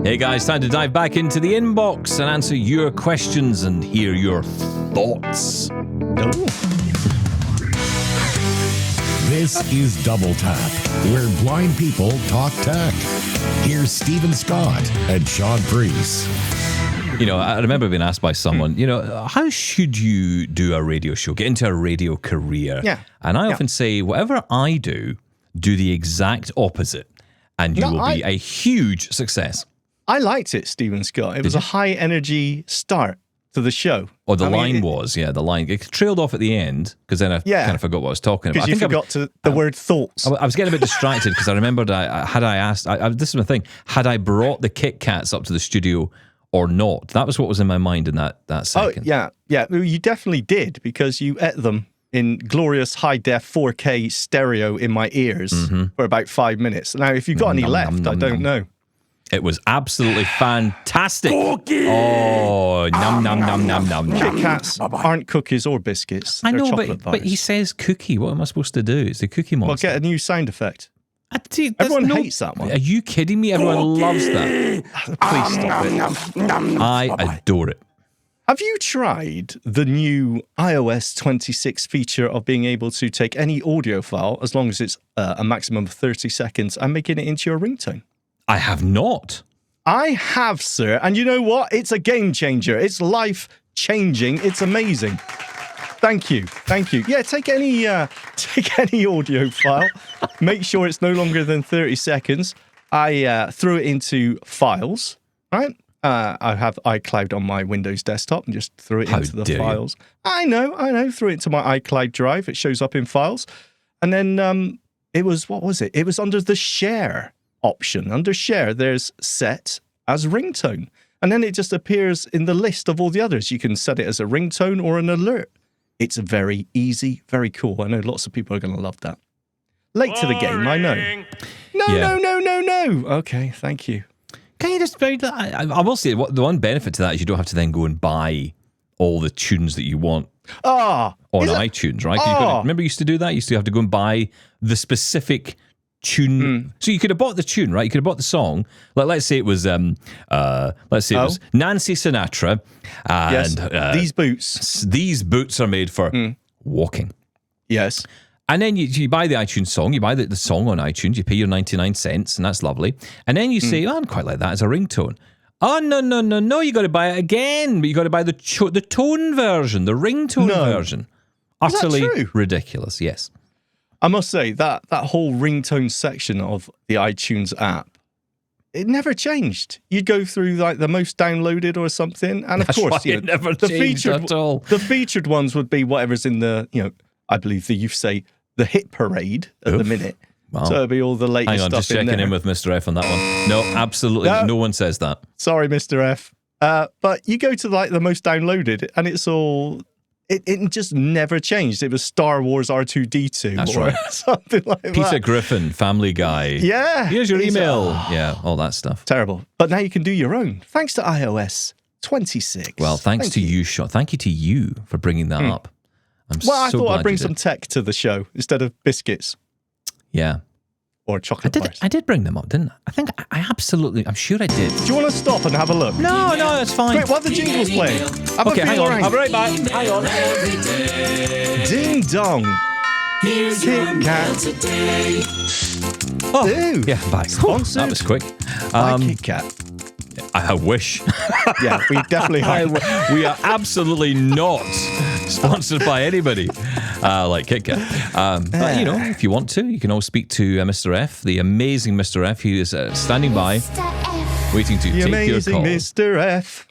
Hey guys, time to dive back into the inbox and answer your questions and hear your thoughts. This is Double Tap, where blind people talk tech. Here's Stephen Scott and Shaun Priest. You know, I remember being asked by someone, you know, how should you do a radio show, get into a radio career? Yeah. And I often say, whatever I do the exact opposite, and you will be a huge success. I liked it, Stephen Scott. It was a high-energy start to the show. Or the line it trailed off at the end, because then I kind of forgot what I was talking about. Because you forgot the word thoughts. I was getting a bit distracted because I remembered, this is my thing, had I brought the Kit Kats up to the studio or not? That was what was in my mind in that second. Oh, yeah. You definitely did, because you ate them in glorious high-def 4K stereo in my ears for about 5 minutes. Now, if you've got any left, I don't know. It was absolutely fantastic. Cookies! Oh, num, num, num, num, num. Kit Kats aren't cookies or biscuits. I know, They're but he says cookie. What am I supposed to do? It's the Cookie Monster. Well, get a new sound effect. Everyone hates that one. Are you kidding me? Everyone loves that. Please stop it. I adore it. Have you tried the new iOS 26 feature of being able to take any audio file, as long as it's a maximum of 30 seconds, and making it into your ringtone? I have not. I have, sir. And you know what? It's a game changer. It's life-changing. It's amazing. Thank you. Yeah, take any audio file. Make sure it's no longer than 30 seconds. I threw it into files, right? I have iCloud on my Windows desktop and just threw it into the files. I know. Threw it into my iCloud drive. It shows up in files. And then it was under the share option. Under share, there's set as ringtone. And then it just appears in the list of all the others. You can set it as a ringtone or an alert. It's very easy, very cool. I know lots of people are going to love that. Late to the game, I know. No. Okay, thank you. Can you just... I will say, the one benefit to that is you don't have to then go and buy all the tunes that you want on iTunes, right? Remember you used to do that? You used to have to go and buy the specific tune. So you could have bought the tune, right? You could have bought the song. Like, let's say it was it was Nancy Sinatra, and these boots are made for walking. Yes. And then you buy the iTunes song, you buy the song on iTunes, you pay your 99 cents, and that's lovely. And then you say, I quite like that as a ringtone. Oh, no, you got to buy it again, but you got to buy the tone version, the ringtone version. Utterly ridiculous, yes. I must say, that whole ringtone section of the iTunes app, it never changed. You'd go through like the most downloaded or something, and of course, it never changed at all. The featured ones would be whatever's in the, I believe you say the hit parade at the minute. Wow. So it'll be all the latest stuff. Hang on, just checking in with Mr. F on that one. No, absolutely no one says that. Sorry, Mr. F. But you go to like the most downloaded, and it's all. It just never changed. It was Star Wars R2-D2. That's right. Something like that. Peter Griffin, Family Guy. Yeah. Here's your email. Yeah, all that stuff. Terrible. But now you can do your own, thanks to iOS 26. Well, thanks to you, Shaun. Thank you to you for bringing that up. I thought I'd bring some tech to the show instead of biscuits. Yeah. Or chocolate bars. I did bring them up, didn't I? I think I'm sure I did. Do you want to stop and have a look? No, that's fine. Wait, what the jingles playing? Okay, hang on. I'll be right back. Hang on. Ding dong. Here's Kit Kat today. Oh, yeah, back. Sponsored. That was quick. By Kit Kat. I wish. Yeah, we definitely are. We are absolutely not sponsored by anybody like Kit Kat. But, if you want to, you can always speak to Mr. F, the amazing Mr. F. He is standing by, waiting to take your call. The amazing Mr. F.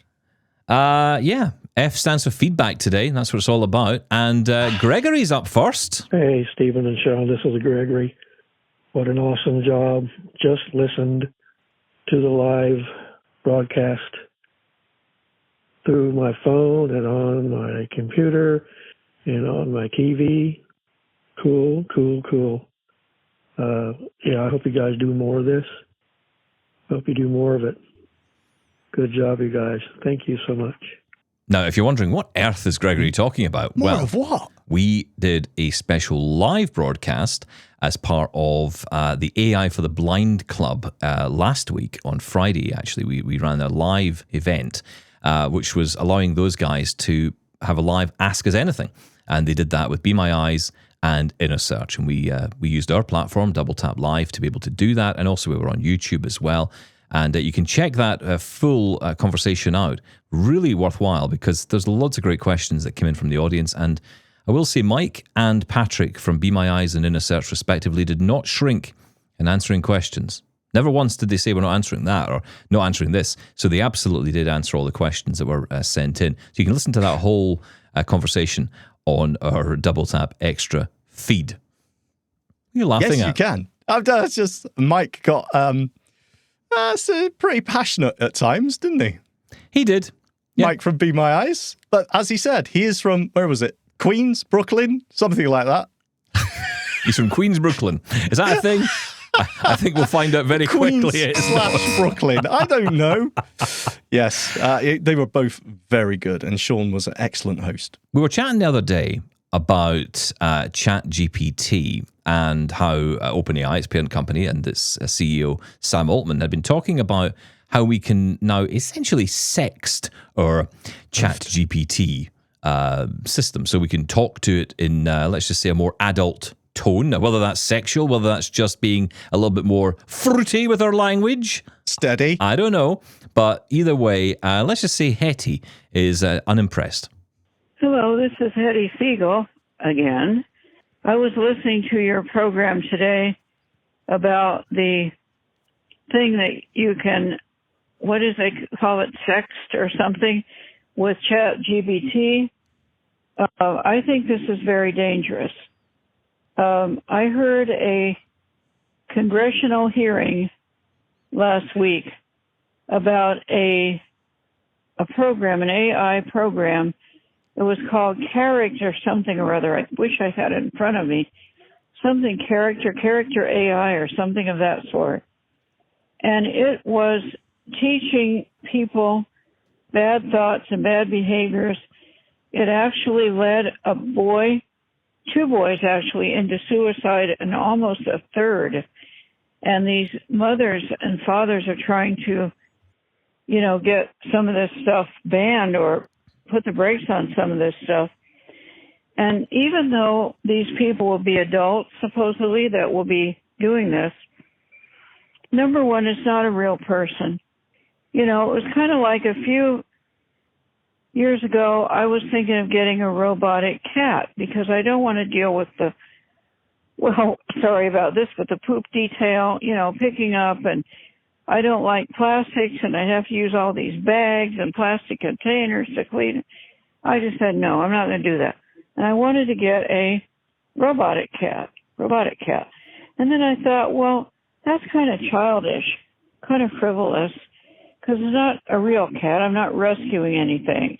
Yeah. F stands for feedback today, and that's what it's all about. And Gregory's up first. Hey, Stephen and Shaun, this is Gregory. What an awesome job. Just listened to the live broadcast through my phone and on my computer and on my TV. Cool. I hope you guys do more of this. Hope you do more of it. Good job, you guys. Thank you so much. Now, if you're wondering what earth is Gregory talking about, More of what? We did a special live broadcast as part of the AI for the Blind Club last week on Friday, actually. We ran a live event, which was allowing those guys to have a live Ask Us Anything. And they did that with Be My Eyes and Inner Search. And we used our platform, Double Tap Live, to be able to do that. And also we were on YouTube as well. And you can check that full conversation out. Really worthwhile, because there's lots of great questions that came in from the audience. And I will say Mike and Patrick from Be My Eyes and Inner Search, respectively, did not shrink in answering questions. Never once did they say we're not answering that or not answering this. So they absolutely did answer all the questions that were sent in. So you can listen to that whole conversation on our Double Tap Extra feed. What are you laughing at? Yes, you can. It's just Mike got pretty passionate at times, didn't he? He did. Yeah. Mike from Be My Eyes. But as he said, he is from, where was it? Queens, Brooklyn, something like that. He's from Queens, Brooklyn. Is that a thing? I think we'll find out very quickly. / Brooklyn. I don't know. Yes, they were both very good, and Shaun was an excellent host. We were chatting the other day about ChatGPT and how OpenAI, its parent company, and its CEO, Sam Altman, had been talking about how we can now essentially sext our ChatGPT system. So we can talk to it in, let's just say, a more adult tone. Now, whether that's sexual, whether that's just being a little bit more fruity with our language. Steady. I don't know. But either way, let's just say Hetty is unimpressed. Hello, this is Hetty Siegel again. I was listening to your program today about the thing that you can, what is they call it, sext or something with ChatGPT. I think this is very dangerous. I heard a congressional hearing last week about a program, an AI program. It was called Character something or other. I wish I had it in front of me. Something Character AI or something of that sort. And it was teaching people bad thoughts and bad behaviors. It actually led two boys actually, into suicide, and almost a third. And these mothers and fathers are trying to, get some of this stuff banned or put the brakes on some of this stuff. And even though these people will be adults, supposedly, that will be doing this, number one, it's not a real person. It was kind of like a few years ago, I was thinking of getting a robotic cat because I don't want to deal with sorry about this, but the poop detail, picking up, and I don't like plastics, and I have to use all these bags and plastic containers to clean it. I just said, no, I'm not going to do that. And I wanted to get a robotic cat. And then I thought, well, that's kind of childish, kind of frivolous, because it's not a real cat. I'm not rescuing anything.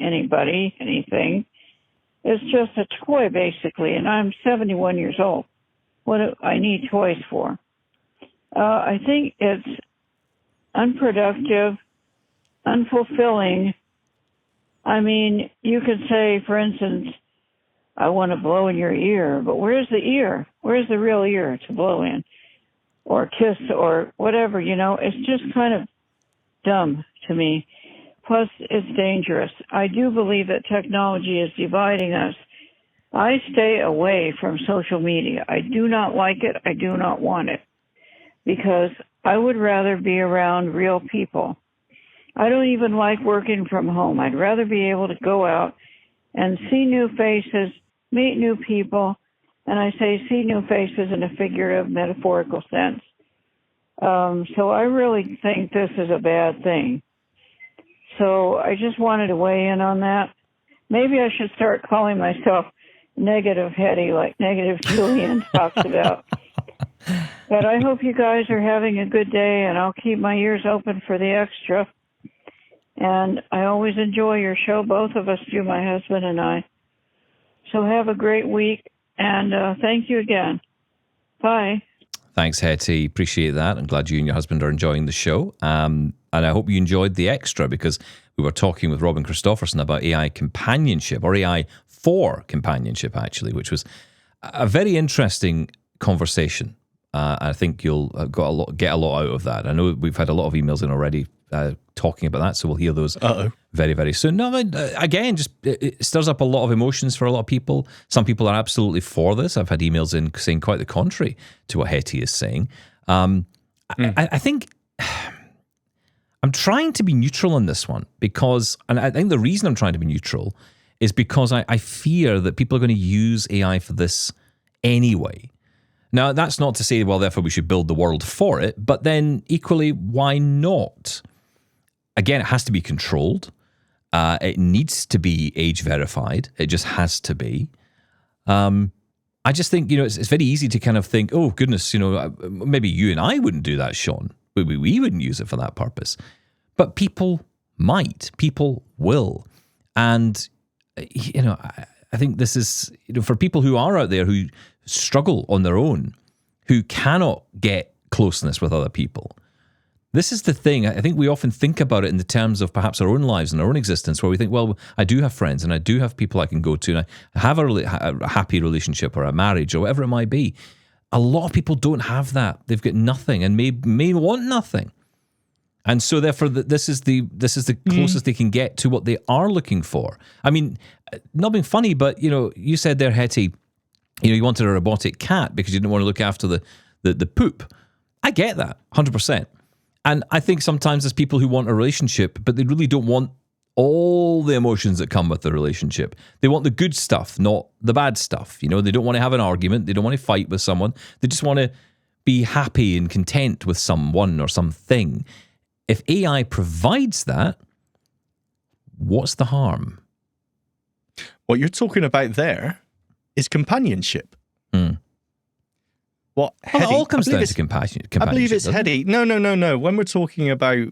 It's just a toy, basically, and I'm 71 years old. What do I need toys for? I think it's unproductive, unfulfilling. I mean, you could say, for instance, I want to blow in your ear, but where's the ear? Where's the real ear to blow in? Or kiss or whatever, It's just kind of dumb to me. Plus, it's dangerous. I do believe that technology is dividing us. I stay away from social media. I do not like it. I do not want it. Because I would rather be around real people. I don't even like working from home. I'd rather be able to go out and see new faces, meet new people, and I say see new faces in a figurative, metaphorical sense. So I really think this is a bad thing. So I just wanted to weigh in on that. Maybe I should start calling myself Negative Hetty, like Negative Julian talks about. But I hope you guys are having a good day, and I'll keep my ears open for the extra. And I always enjoy your show. Both of us do, my husband and I. So have a great week, and thank you again. Bye. Thanks, Hetty. Appreciate that. I'm glad you and your husband are enjoying the show. And I hope you enjoyed the extra, because we were talking with Robin Christofferson about AI companionship, or AI for companionship, actually, which was a very interesting conversation. I think you'll get a lot out of that. I know we've had a lot of emails in already talking about that, so we'll hear those very, very soon. No, again, just it stirs up a lot of emotions for a lot of people. Some people are absolutely for this. I've had emails in saying quite the contrary to what Hetty is saying. I think I'm trying to be neutral on this one, because, and I think the reason I'm trying to be neutral is because I fear that people are going to use AI for this anyway. Now, that's not to say, well, therefore we should build the world for it, but then equally, why not? Again, it has to be controlled. It needs to be age verified. It just has to be. I just think, it's very easy to kind of think, oh, goodness, maybe you and I wouldn't do that, Shaun. We wouldn't use it for that purpose. But people might. People will. And, I think this is, for people who are out there who struggle on their own, who cannot get closeness with other people. This is the thing. I think we often think about it in the terms of perhaps our own lives and our own existence, where we think, well, I do have friends and I do have people I can go to, and I have a happy relationship or a marriage or whatever it might be. A lot of people don't have that. They've got nothing and may want nothing. And so therefore this is the closest they can get to what they are looking for. I mean, not being funny, but you said there, Hetty, you wanted a robotic cat because you didn't want to look after the poop. I get that, 100%. And I think sometimes there's people who want a relationship, but they really don't want all the emotions that come with the relationship. They want the good stuff, not the bad stuff. They don't want to have an argument. They don't want to fight with someone. They just want to be happy and content with someone or something. If AI provides that, what's the harm? What you're talking about there is companionship. What Hetty, it all comes down to companionship. I believe it's Hetty. No. When we're talking about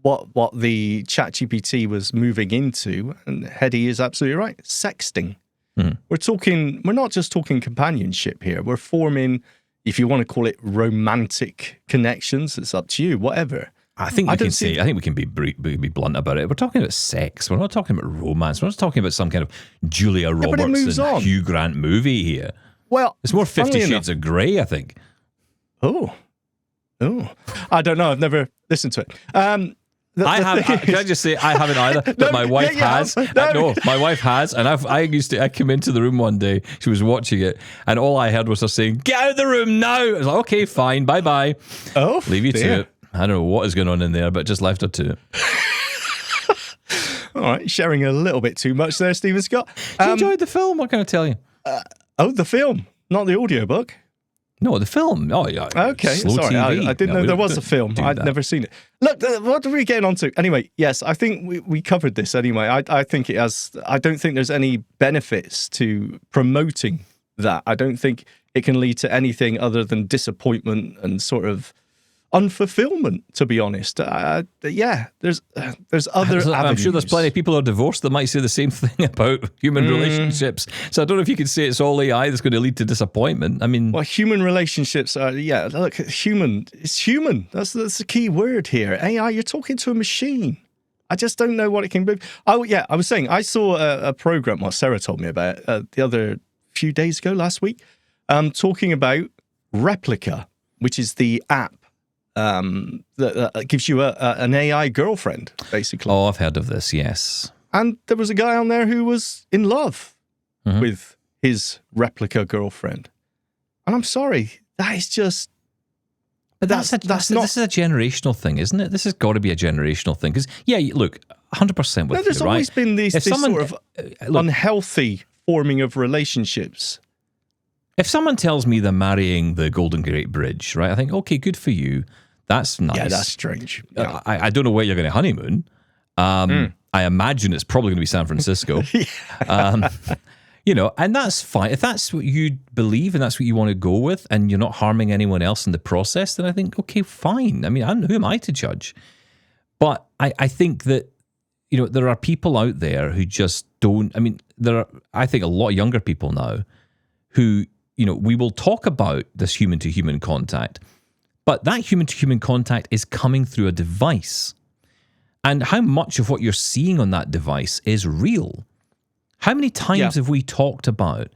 what the ChatGPT was moving into, and Hetty is absolutely right, sexting. We're not just talking companionship here. We're forming, if you want to call it romantic connections, it's up to you, whatever. I think we can be blunt about it. We're talking about sex. We're not talking about romance. We're not talking about some kind of Julia Roberts and Hugh Grant movie here. Well, it's more 50 Shades of Grey, I think. Oh, I don't know. I've never listened to it. Can I just say I haven't either, but my wife has. No, my wife has, and I came into the room one day. She was watching it, and all I heard was her saying, "Get out of the room now." I was like, "Okay, fine, bye bye." Oh, leave you to it. I don't know what is going on in there, but just left her to it. All right, sharing a little bit too much there, Stephen Scott. You enjoyed the film? What can I tell you? The film, not the audiobook. No, the film. Oh, yeah. Okay, sorry. I didn't know there was a film. I'd never seen it. Look, what are we getting onto? Anyway, yes, I think we covered this anyway. I think it has. I don't think there's any benefits to promoting that. I don't think it can lead to anything other than disappointment and sort of unfulfillment, to be honest. There's other avenues. I'm sure there's plenty of people who are divorced that might say the same thing about human relationships. So I don't know if you could say it's all AI that's going to lead to disappointment. I mean, well, human relationships are, look, human. It's human. That's the key word here. AI, you're talking to a machine. I just don't know what it can be. I was saying, I saw a program, what Sarah told me about the other few days ago, last week, talking about Replica, which is the app that gives you an AI girlfriend, basically. Oh, I've heard of this, yes. And there was a guy on there who was in love with his replica girlfriend. And I'm sorry, that is just... But this is a generational thing, isn't it? This has got to be a generational thing. Because, look, 100% with you, there's always been this sort of unhealthy forming of relationships. If someone tells me they're marrying the Golden Gate Bridge, right, I think, okay, good for you. That's nice. Yeah, that's strange. Yeah. I don't know where you're going to honeymoon. I imagine it's probably going to be San Francisco. And that's fine. If that's what you believe and that's what you want to go with and you're not harming anyone else in the process, then I think, okay, fine. I mean, who am I to judge? But I think that, there are people out there who just don't, I mean, there are, I think, a lot of younger people now who we will talk about this human-to-human contact, but that human-to-human contact is coming through a device. And how much of what you're seeing on that device is real? How many times have we talked about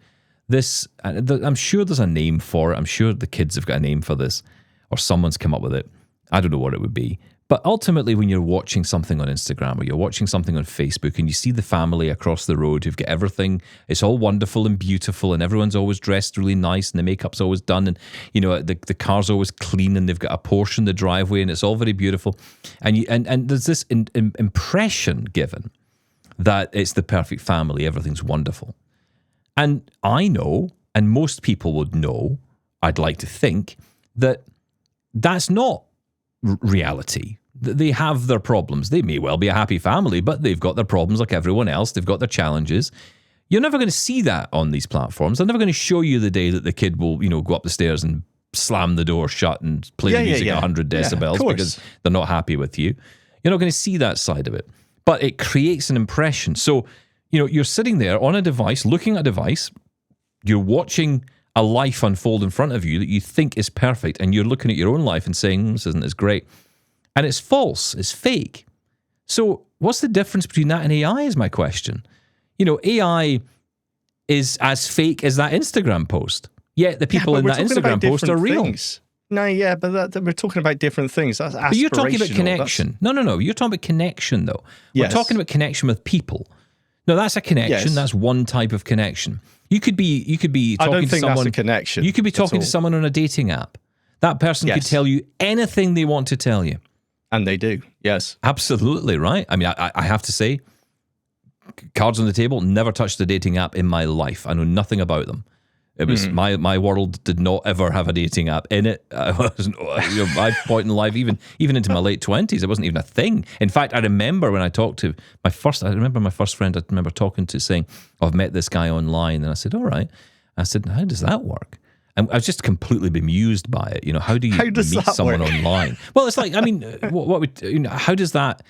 this? I'm sure there's a name for it. I'm sure the kids have got a name for this, or someone's come up with it. I don't know what it would be. But ultimately, when you're watching something on Instagram or you're watching something on Facebook and you see the family across the road who've got everything, it's all wonderful and beautiful and everyone's always dressed really nice and the makeup's always done and, the car's always clean and they've got a Porsche in the driveway and it's all very beautiful. And there's this impression given that it's the perfect family, everything's wonderful. And I know, and most people would know, I'd like to think, that that's not reality. They have their problems. They may well be a happy family, but they've got their problems like everyone else. They've got their challenges. You're never going to see that on these platforms. They're never going to show you the day that the kid will, go up the stairs and slam the door shut and play the music at 100 decibels because they're not happy with you. You're not going to see that side of it. But it creates an impression. So, you're sitting there on a device, looking at a device. You're watching a life unfold in front of you that you think is perfect, and you're looking at your own life and saying, this isn't as great. And it's false, it's fake. So what's the difference between that and AI is my question. AI is as fake as that Instagram post. Yet the people in that Instagram post are real. Things. No, yeah, but we're talking about different things. That's aspirational. But you're talking about connection. No. You're talking about connection, though. Yes. We're talking about connection with people. No, that's a connection. Yes. That's one type of connection. You could be talking I don't to think someone. that's a connection. You could be talking to someone on a dating app. That person could tell you anything they want to tell you. And they do, yes. Absolutely, right? I mean, I have to say, cards on the table, never touched a dating app in my life. I know nothing about them. It was my world did not ever have a dating app in it. My point in life, even into my late 20s, it wasn't even a thing. In fact, I remember when I talked to my first friend, I remember talking to saying, I've met this guy online. And I said, all right. I said, how does that work? And I was just completely bemused by it. How do you meet someone online? Well, it's like, I mean, what would, how does that...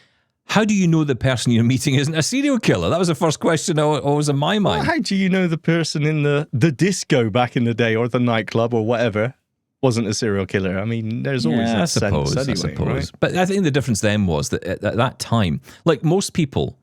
How do you know the person you're meeting isn't a serial killer? That was the first question always in my mind. Well, how do you know the person in the disco back in the day or the nightclub or whatever wasn't a serial killer? I mean, there's always that sense anyway, I suppose. Right? But I think the difference then was that at that time, like most people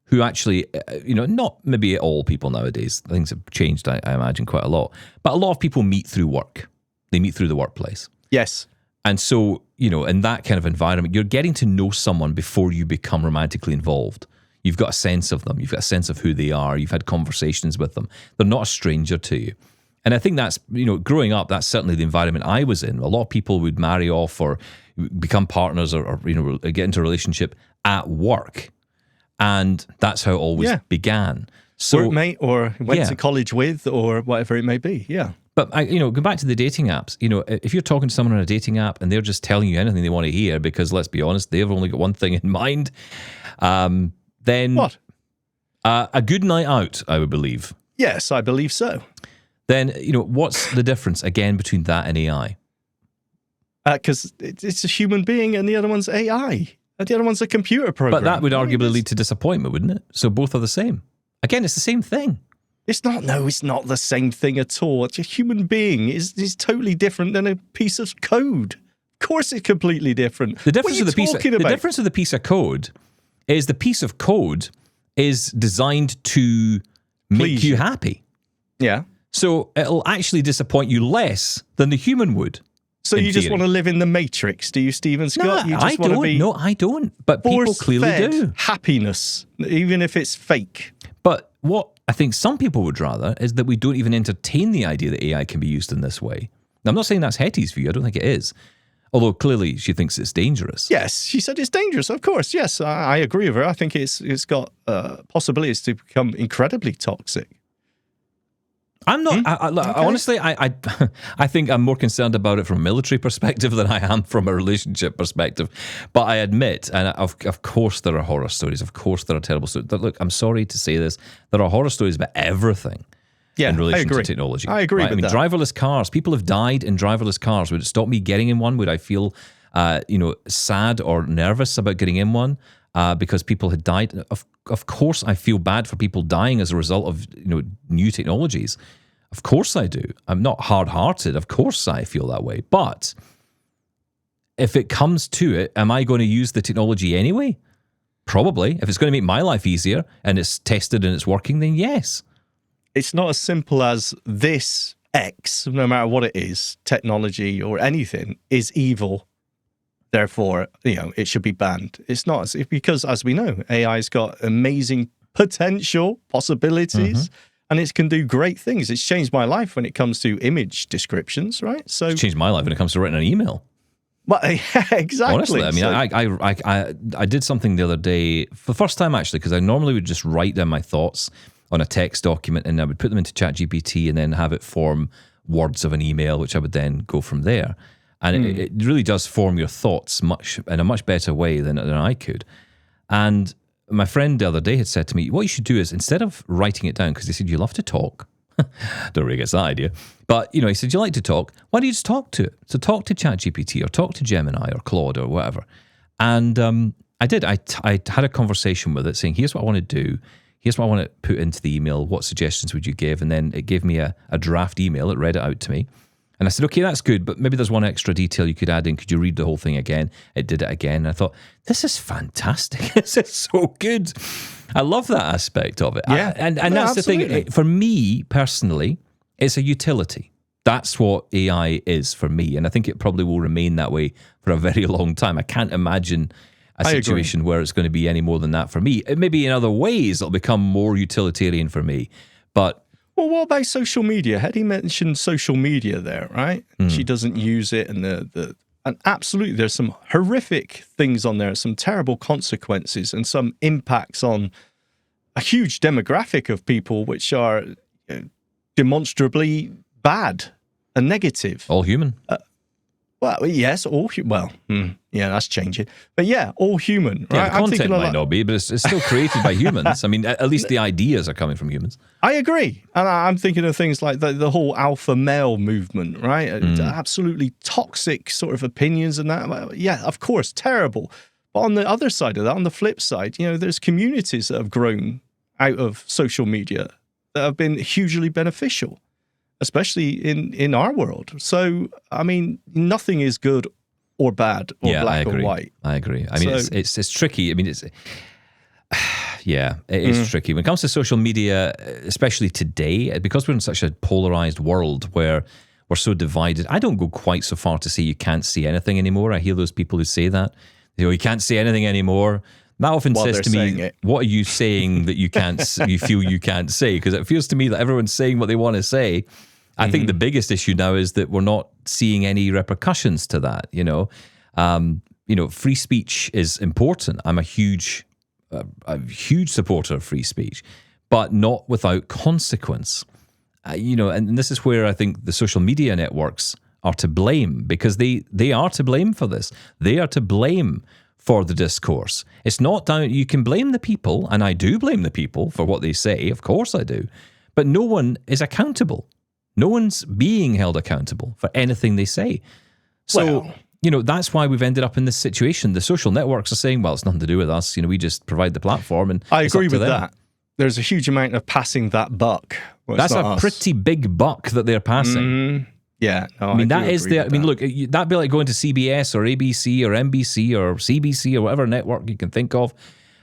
who actually, not maybe all people nowadays, things have changed, I imagine, quite a lot. But a lot of people meet through work. They meet through the workplace. Yes. And so, in that kind of environment, you're getting to know someone before you become romantically involved. You've got a sense of them. You've got a sense of who they are. You've had conversations with them. They're not a stranger to you. And I think that's, growing up, that's certainly the environment I was in. A lot of people would marry off or become partners or get into a relationship at work. And that's how it always began. So, workmate or went to college with or whatever it may be, yeah. But, go back to the dating apps. If you're talking to someone on a dating app and they're just telling you anything they want to hear because, let's be honest, they've only got one thing in mind, then... What? A good night out, I would believe. Yes, I believe so. Then, what's the difference, again, between that and AI? Because it's a human being and the other one's AI. And the other one's a computer program. But that would arguably lead to disappointment, wouldn't it? So both are the same. Again, it's the same thing. It's not the same thing at all. It's a human being. It's totally different than a piece of code. Of course it's completely different. The difference with the piece of code is the piece of code is designed to make you happy. Yeah. So it'll actually disappoint you less than the human would. So you just want to live in the Matrix, do you, Stephen Scott? No, I don't. But people clearly do. Happiness, even if it's fake. But what I think some people would rather is that we don't even entertain the idea that AI can be used in this way. Now, I'm not saying that's Hetty's view. I don't think it is. Although clearly she thinks it's dangerous. Yes, she said it's dangerous, of course. Yes, I agree with her. I think it's got possibilities to become incredibly toxic. I'm not, honestly, I think I'm more concerned about it from a military perspective than I am from a relationship perspective. But I admit, and of course there are horror stories, of course there are terrible stories. But look, I'm sorry to say this, there are horror stories about everything in relation to technology. I agree with that. Driverless cars, people have died in driverless cars. Would it stop me getting in one? Would I feel, sad or nervous about getting in one? Because people had died. Of course, I feel bad for people dying as a result of new technologies. Of course I do. I'm not hard-hearted. Of course I feel that way. But if it comes to it, am I going to use the technology anyway? Probably. If it's going to make my life easier and it's tested and it's working, then yes. It's not as simple as this X, no matter what it is, technology or anything, is evil. Therefore, it should be banned. It's not, because as we know, AI's got amazing potential, possibilities, and it can do great things. It's changed my life when it comes to image descriptions, right? So It's changed my life when it comes to writing an email. Well, yeah, exactly. Honestly, I mean, I did something the other day, for the first time actually, because I normally would just write down my thoughts on a text document and I would put them into ChatGPT and then have it form words of an email, which I would then go from there. And it really does form your thoughts in a much better way than I could. And my friend the other day had said to me, what you should do is, instead of writing it down, because he said, you love to talk. Don't really get that idea. But, he said, you like to talk. Why don't you just talk to it? So talk to ChatGPT or talk to Gemini or Claude or whatever. And I did. I had a conversation with it saying, here's what I want to do. Here's what I want to put into the email. What suggestions would you give? And then it gave me a draft email. It read it out to me. And I said, okay, that's good, but maybe there's one extra detail you could add in. Could you read the whole thing again? It did it again. And I thought, this is fantastic. This is so good. I love that aspect of it. Yeah. And that's absolutely. the thing. For me, personally, it's a utility. That's what AI is for me. And I think it probably will remain that way for a very long time. I can't imagine a situation where it's going to be any more than that for me. Maybe in other ways, it'll become more utilitarian for me. But well, what about social media? Hetty mentioned social media there, right? She doesn't use it, and and absolutely, there's some horrific things on there, some terrible consequences, and some impacts on a huge demographic of people, which are demonstrably bad and negative. all human. Well, yes, yeah, that's changing. But yeah, all human, right? Yeah, the content might not be, but it's still created by humans. I mean, at least the ideas are coming from humans. I agree. And I'm thinking of things like the whole alpha male movement, right? Absolutely toxic sort of opinions and that. Yeah, of course, terrible. But on the other side of that, on the flip side, there's communities that have grown out of social media that have been hugely beneficial, especially in our world. So, I mean, nothing is good or bad or black or white. I agree. I mean, it's tricky. I mean, it is tricky. When it comes to social media, especially today, because we're in such a polarized world where we're so divided, I don't go quite so far to say you can't see anything anymore. I hear those people who say that. You can't say anything anymore. That often says to me, what are you saying that you can't, you feel you can't say? Because it feels to me that everyone's saying what they want to say. I think the biggest issue now is that we're not seeing any repercussions to that. Free speech is important. I'm a huge supporter of free speech, but not without consequence. And this is where I think the social media networks are to blame, because they are to blame for this. They are to blame for the discourse. It's not down. You can blame the people, and I do blame the people for what they say. Of course I do. But no one is accountable. No one's being held accountable for anything they say. So, that's why we've ended up in this situation. The social networks are saying, well, it's nothing to do with us. We just provide the platform. And I agree with that. There's a huge amount of passing that buck. Well, that's a pretty big buck that they're passing. Yeah. No, I mean, look, that'd be like going to CBS or ABC or NBC or CBC or whatever network you can think of,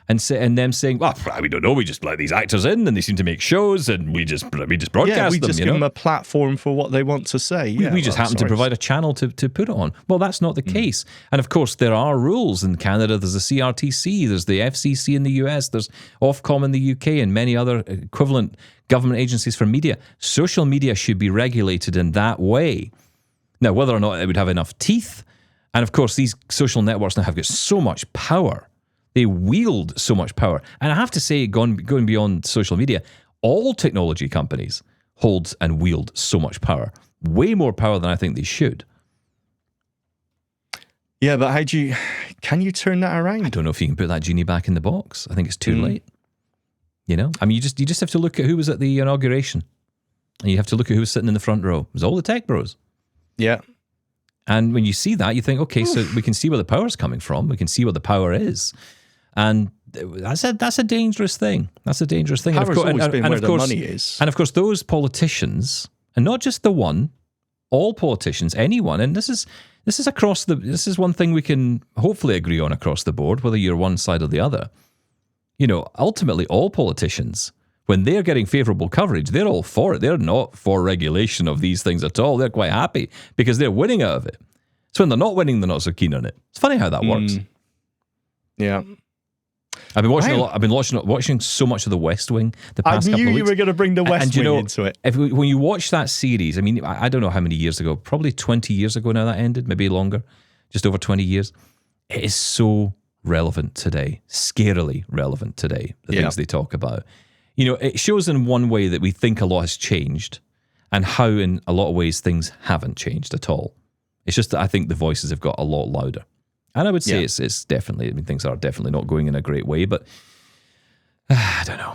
and them saying, well, we don't know, we just let these actors in and they seem to make shows and we just broadcast them. Yeah, we just give them a platform for what they want to say. We just happen to provide a channel to put it on. Well, that's not the case. And of course, there are rules. In Canada, there's the CRTC, there's the FCC in the US, there's Ofcom in the UK, and many other equivalent government agencies for media. Social media should be regulated in that way. Now, whether or not it would have enough teeth, and of course, these social networks now have got so much power. They wield so much power. And I have to say, going beyond social media, all technology companies hold and wield so much power. Way more power than I think they should. Yeah, but can you turn that around? I don't know if you can put that genie back in the box. I think it's too late. I mean, you just have to look at who was at the inauguration. And you have to look at who was sitting in the front row. It was all the tech bros. Yeah. And when you see that, you think, okay, so we can see where the power's coming from. We can see what the power is. And that's a dangerous thing. That's a dangerous thing. Power's always been where the money is. And of course, those politicians And not just the one, all politicians, anyone, and this is one thing we can hopefully agree on across the board, whether you're one side or the other. Ultimately, all politicians, when they're getting favourable coverage, they're all for it. They're not for regulation of these things at all. They're quite happy because they're winning out of it. So when they're not winning, they're not so keen on it. It's funny how that works. Yeah. I've been watching a lot. I've been watching so much of The West Wing the past couple of weeks. I knew you were going to bring The West Wing into it. When you watch that series, I don't know how many years ago, probably 20 years ago now that ended, maybe longer, just over 20 years. It is so relevant today, scarily relevant today, the things they talk about. It shows in one way that we think a lot has changed and how in a lot of ways things haven't changed at all. It's just that I think the voices have got a lot louder. And I would say it's definitely, things are definitely not going in a great way, but I don't know.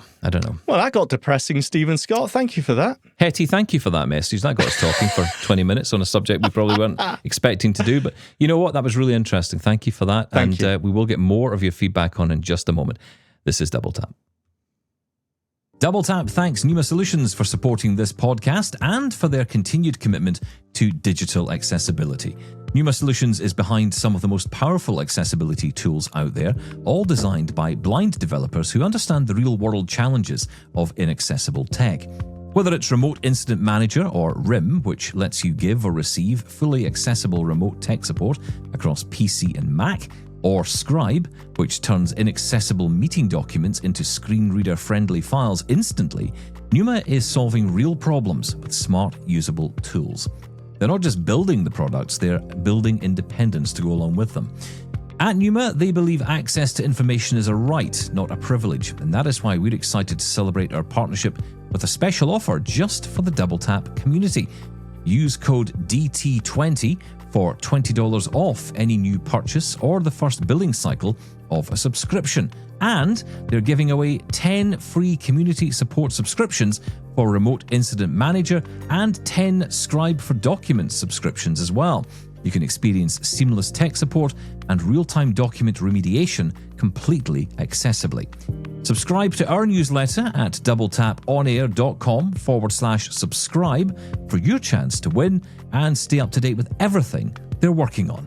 Well, that got depressing, Stephen Scott. Thank you for that. Hetty, thank you for that message. That got us talking for 20 minutes on a subject we probably weren't expecting to do. But you know what? That was really interesting. Thank you for that. Thank you. We will get more of your feedback on in just a moment. This is Double Tap. Double Tap thanks Pneuma Solutions for supporting this podcast and for their continued commitment to digital accessibility. Pneuma Solutions is behind some of the most powerful accessibility tools out there, all designed by blind developers who understand the real-world challenges of inaccessible tech. Whether it's Remote Incident Manager or RIM, which lets you give or receive fully accessible remote tech support across PC and Mac, or Scribe, which turns inaccessible meeting documents into screen reader-friendly files instantly, Pneuma is solving real problems with smart, usable tools. They're not just building the products, they're building independence to go along with them. At Pneuma, they believe access to information is a right, not a privilege, and that is why we're excited to celebrate our partnership with a special offer just for the Double Tap community. Use code DT20 for $20 off any new purchase or the first billing cycle of a subscription. And they're giving away 10 free community support subscriptions for Remote Incident Manager and 10 Scribe for Documents subscriptions as well. You can experience seamless tech support and real-time document remediation completely accessibly. Subscribe to our newsletter at doubletaponair.com/subscribe for your chance to win and stay up to date with everything they're working on.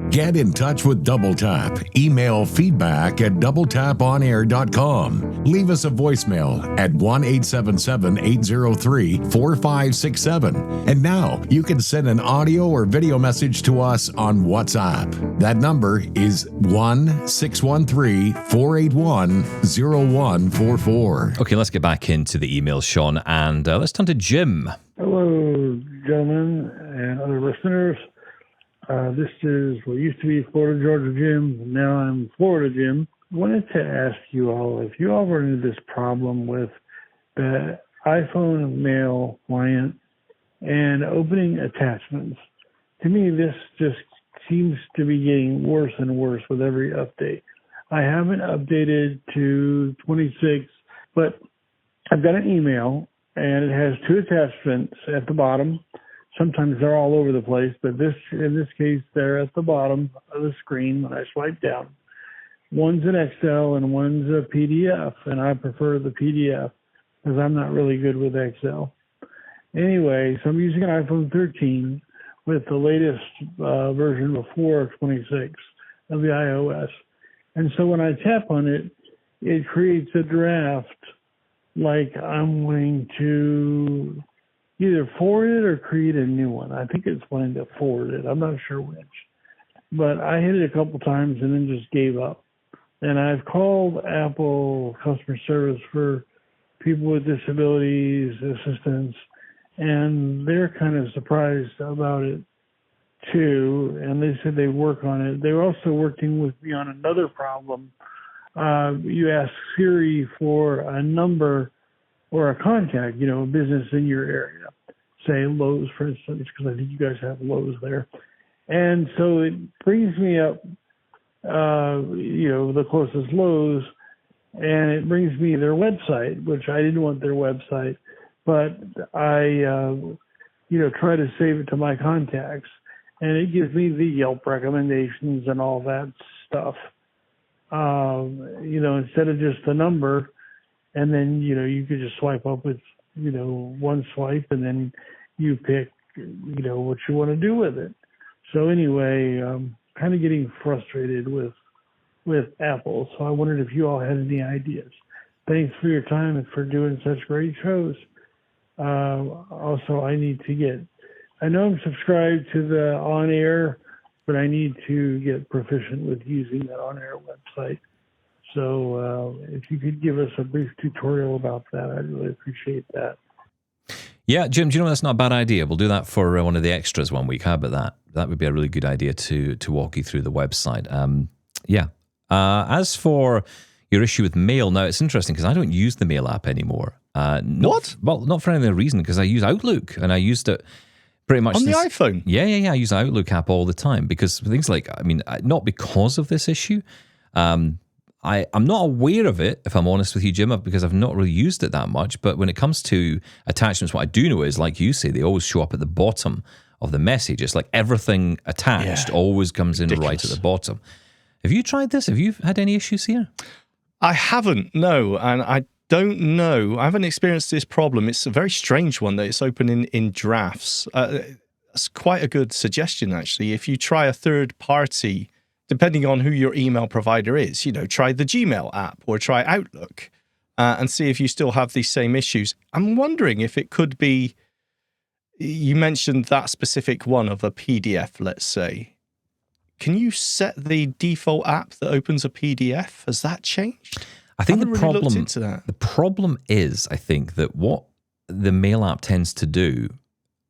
Get in touch with Double Tap. Email feedback at doubletaponair.com. Leave us a voicemail at 1-877-803-4567. And now you can send an audio or video message to us on WhatsApp. That number is 1-613-481-0144. Okay, let's get back into the emails, Shaun, and let's turn to Jim. Hello, gentlemen and other listeners. This is what used to be Florida Georgia Jim. Now I'm Florida Jim. I wanted to ask you all if you all run into this problem with the iPhone mail client and opening attachments. To me, this just seems to be getting worse and worse with every update. I haven't updated to 26, but I've got an email and it has 2 attachments at the bottom. Sometimes they're all over the place, but in this case, they're at the bottom of the screen when I swipe down. One's an Excel and one's a PDF, and I prefer the PDF because I'm not really good with Excel. Anyway, so I'm using an iPhone 13 with the latest version before 26 of the iOS. And so when I tap on it, it creates a draft like I'm going to either forward it or create a new one. I think it's wanting to forward it. I'm not sure which. But I hit it a couple times and then just gave up. And I've called Apple customer service for people with disabilities, assistance, and they're kind of surprised about it too. And they said they work on it. They were also working with me on another problem. You ask Siri for a number or a contact, a business in your area, say Lowe's, for instance, because I think you guys have Lowe's there. And so it brings me up, the closest Lowe's, and it brings me their website, which I didn't want their website, but I, try to save it to my contacts, and it gives me the Yelp recommendations and all that stuff, instead of just the number. And then, you could just swipe up with one swipe, and then you pick, what you want to do with it. So anyway, kind of getting frustrated with Apple. So I wondered if you all had any ideas. Thanks for your time and for doing such great shows. Also, I know I'm subscribed to the On Air, but I need to get proficient with using that On Air website. So if you could give us a brief tutorial about that, I'd really appreciate that. Yeah, Jim, do you know that's not a bad idea? We'll do that for one of the extras one week. How about that? That would be a really good idea to walk you through the website. As for your issue with mail, now it's interesting because I don't use the mail app anymore. What? Well, not for any other reason, because I use Outlook, and I used it pretty much on the iPhone. Yeah. I use the Outlook app all the time because things like, not because of this issue. I'm not aware of it, if I'm honest with you, Jim, because I've not really used it that much. But when it comes to attachments, what I do know is, like you say, they always show up at the bottom of the message. It's like everything attached always comes in right at the bottom. Have you tried this? Have you had any issues here? I haven't, no. And I don't know. I haven't experienced this problem. It's a very strange one that it's open in drafts. That's quite a good suggestion, actually. If you try a third party, depending on who your email provider is, try the Gmail app or try Outlook and see if you still have these same issues. I'm wondering if it could be, you mentioned that specific one of a PDF, let's say. Can you set the default app that opens a PDF? Has that changed? I think the problem is, I think, that what the mail app tends to do,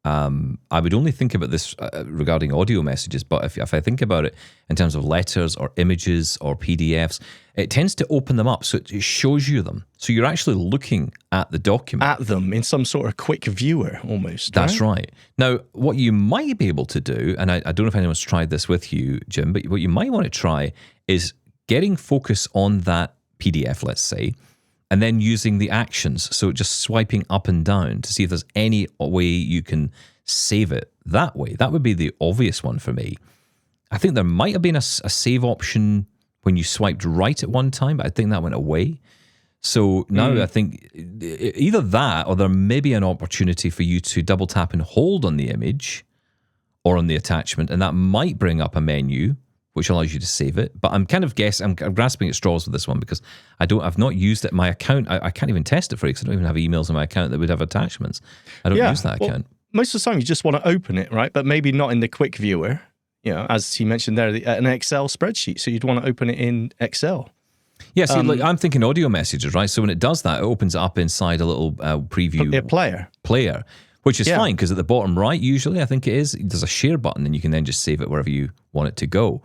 I would only think about this regarding audio messages, but if I think about it in terms of letters or images or PDFs, it tends to open them up, so it shows you them. So you're actually looking at the document. At them in some sort of quick viewer, almost. That's right. Now, what you might be able to do, and I don't know if anyone's tried this with you, Jim, but what you might want to try is getting focus on that PDF, let's say, and then using the actions, so just swiping up and down to see if there's any way you can save it that way. That would be the obvious one for me. I think there might have been a save option when you swiped right at one time, but I think that went away. So now I think either that or there may be an opportunity for you to double tap and hold on the image or on the attachment, and that might bring up a menu which allows you to save it. But I'm kind of I'm grasping at straws with this one because I've not used it. My account, I can't even test it for you because I don't even have emails in my account that would have attachments. I don't use that account. Most of the time you just want to open it, right? But maybe not in the quick viewer, as he mentioned there, an Excel spreadsheet. So you'd want to open it in Excel. Yeah, see, I'm thinking audio messages, right? So when it does that, it opens it up inside a little preview player, which is fine because at the bottom right, usually, I think it is, there's a share button and you can then just save it wherever you want it to go.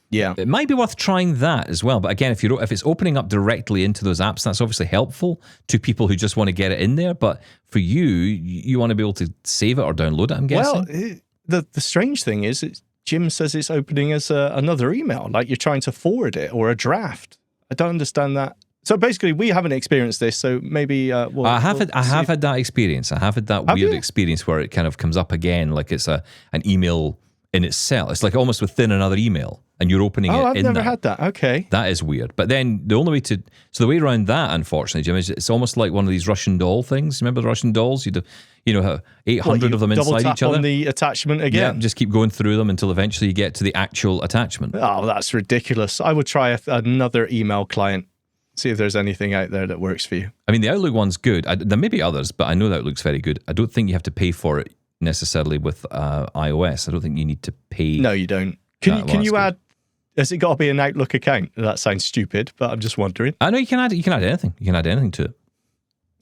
Yeah. It might be worth trying that as well. But again, if it's opening up directly into those apps, that's obviously helpful to people who just want to get it in there. But for you want to be able to save it or download it, I'm guessing. Well, the strange thing is Jim says it's opening as another email, like you're trying to forward it or a draft. I don't understand that. So basically, we haven't experienced this. So maybe I have had that experience. I have had that weird experience where it kind of comes up again, like it's an email in itself. It's like almost within another email, and you're opening it. I've never had that. Okay, that is weird. But then the only way the way around that, unfortunately, Jim, is it's almost like one of these Russian doll things. Remember the Russian dolls? You'd have 800 of them inside each other. On the attachment again. Yeah, just keep going through them until eventually you get to the actual attachment. Oh, that's ridiculous. I would try another email client. See if there's anything out there that works for you. I mean, the Outlook one's good. There may be others, but I know that Outlook's very good. I don't think you have to pay for it necessarily with iOS. I don't think you need to pay. No, you don't. Can you add? Has it got to be an Outlook account? That sounds stupid, but I'm just wondering. I know you can add anything. You can add anything to it.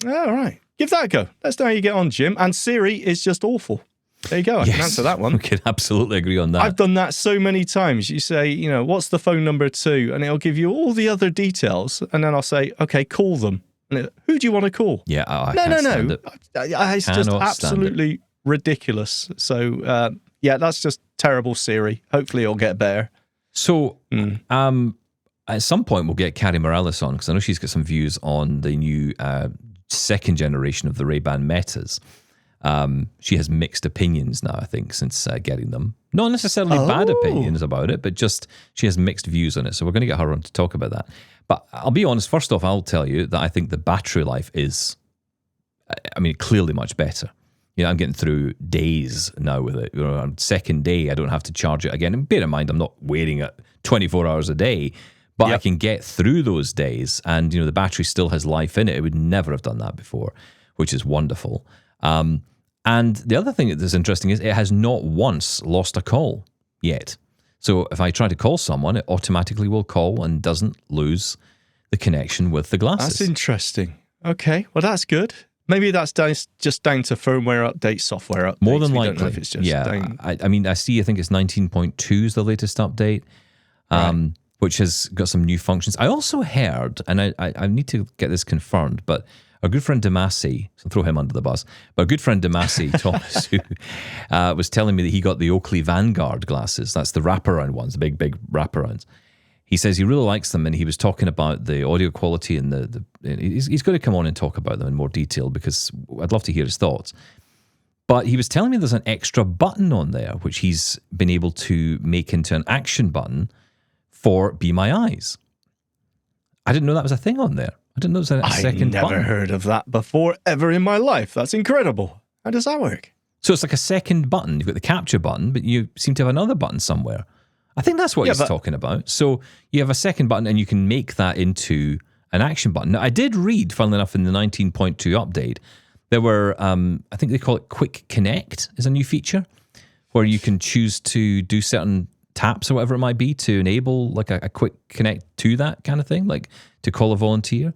All right, give that a go. Let's know how you get on, Jim. And Siri is just awful. There you go. I can answer that one. We can absolutely agree on that. I've done that so many times. You say, what's the phone number to? And it'll give you all the other details. And then I'll say, okay, call them. And who do you want to call? Yeah, I can't stand it. It's just absolutely ridiculous. So, that's just terrible Siri. Hopefully it'll get better. So, at some point we'll get Carrie Morales on because I know she's got some views on the new second generation of the Ray-Ban Metas. She has mixed opinions now, I think, since getting them. Not necessarily bad opinions about it, but just she has mixed views on it. So we're going to get her on to talk about that. But I'll be honest, first off, I'll tell you that I think the battery life is I mean, clearly much better. I'm getting through days now with it. On second day, I don't have to charge it again. And bear in mind, I'm not wearing it 24 hours a day, but I can get through those days. And, the battery still has life in it. It would never have done that before, which is wonderful. And the other thing that's interesting is it has not once lost a call yet. So if I try to call someone, it automatically will call and doesn't lose the connection with the glasses. That's interesting. Okay, well, that's good. Maybe that's just down to firmware updates, software updates. More than We likely. don't know if it's just down. I think it's 19.2 is the latest update, which has got some new functions. I also heard, and I need to get this confirmed, but our good friend Damasi, so throw him under the bus, but our good friend Damasi, Thomas, who was telling me that he got the Oakley Vanguard glasses. That's the wraparound ones, the big wraparounds. He says he really likes them, and he was talking about the audio quality and he's going to come on and talk about them in more detail because I'd love to hear his thoughts. But he was telling me there's an extra button on there, which he's been able to make into an action button for Be My Eyes. I didn't know that was a thing on there. I didn't know there was a second button. I've never heard of that before, ever in my life. That's incredible. How does that work? So it's like a second button. You've got the capture button, but you seem to have another button somewhere. I think that's what he's talking about. So you have a second button and you can make that into an action button. Now, I did read, funnily enough, in the 19.2 update, there were, I think they call it Quick Connect is a new feature where you can choose to do certain taps or whatever it might be to enable like a quick connect to that kind of thing, like to call a volunteer.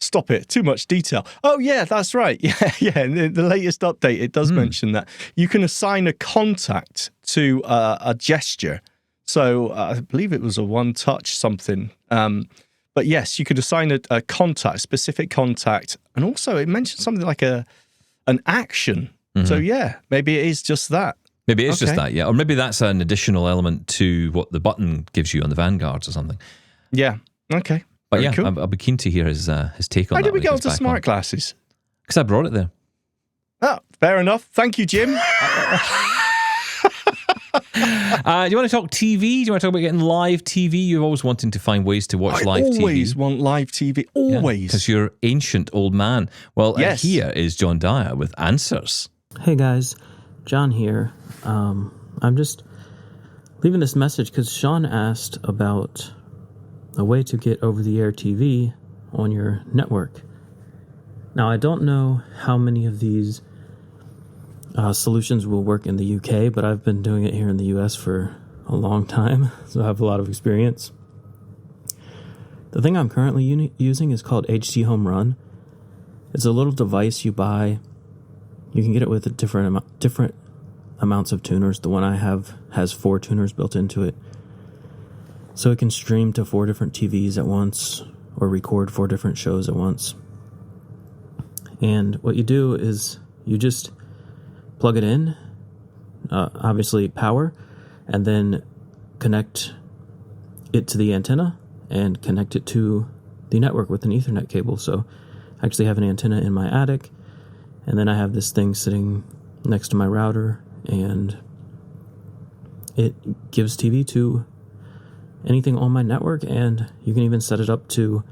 Stop it. Too much detail. Oh, yeah, that's right. Yeah. In the latest update, it does mention that you can assign a contact to a gesture. So I believe it was a one-touch something. But yes, you could assign a contact, specific contact. And also it mentioned something like an action. So yeah, maybe it is just that. Maybe it's just that, yeah. Or maybe that's an additional element to what the button gives you on the Vanguards or something. Yeah. Okay. But Very cool. I'll be keen to hear his take on that. How did we get onto smart glasses? Because I brought it there. Oh, fair enough. Thank you, Jim. Do you want to talk TV? Do you want to talk about getting live TV? You're always wanting to find ways to watch live TV. I always want live TV. Always. Because you're ancient old man. Well, here is John Dyer with answers. Hey guys, John here. I'm just leaving this message because Shaun asked about a way to get over-the-air TV on your network. Now, I don't know how many of these solutions will work in the UK, but I've been doing it here in the US for a long time, so I have a lot of experience. The thing I'm currently using is called HT Home Run. It's a little device you buy. You can get it with different amounts of tuners. The one I have has 4 tuners built into it. So it can stream to 4 different TVs at once or record 4 different shows at once. And what you do is you just plug it in, obviously power, and then connect it to the antenna and connect it to the network with an Ethernet cable. So I actually have an antenna in my attic, and then I have this thing sitting next to my router, and it gives TV to anything on my network, and you can even set it up to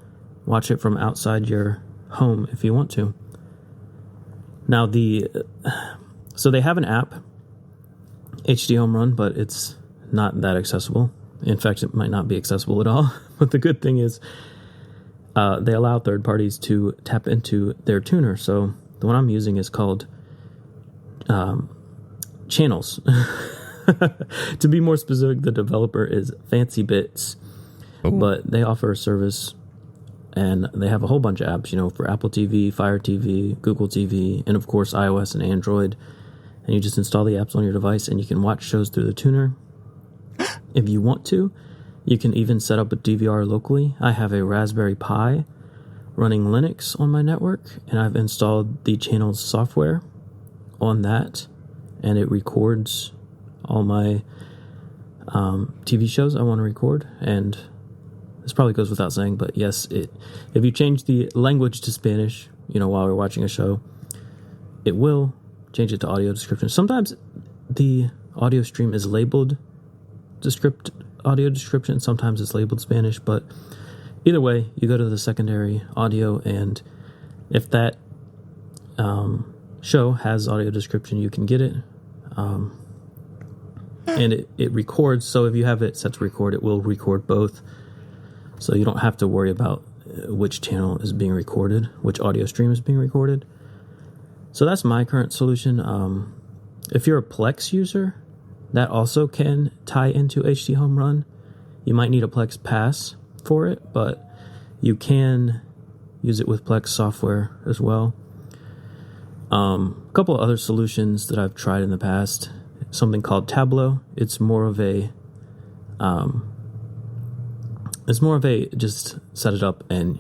watch it from outside your home if you want to. Now, so they have an app, HD Home Run, but it's not that accessible. In fact, it might not be accessible at all. But the good thing is they allow third parties to tap into their tuner. So the one I'm using is called Channels. To be more specific, the developer is Fancy Bits. Ooh. But they offer a service, and they have a whole bunch of apps, for Apple TV, Fire TV, Google TV, and of course iOS and Android. And you just install the apps on your device, and you can watch shows through the tuner. If you want to, you can even set up a DVR locally. I have a Raspberry Pi running Linux on my network, and I've installed the Channels software on that, and it records all my TV shows I want to record. And this probably goes without saying, but yes, if you change the language to Spanish, while we're watching a show, it will change it to audio description. Sometimes the audio stream is labeled audio description, sometimes it's labeled Spanish, but either way, you go to the secondary audio, and if that show has audio description, you can get it. And it records, so if you have it set to record, it will record both. So you don't have to worry about which channel is being recorded, which audio stream is being recorded. So that's my current solution. If you're a Plex user, that also can tie into HD Home Run. You might need a Plex Pass for it, but you can use it with Plex software as well. A couple of other solutions that I've tried in the past. Something called Tableau. It's more of a just set it up and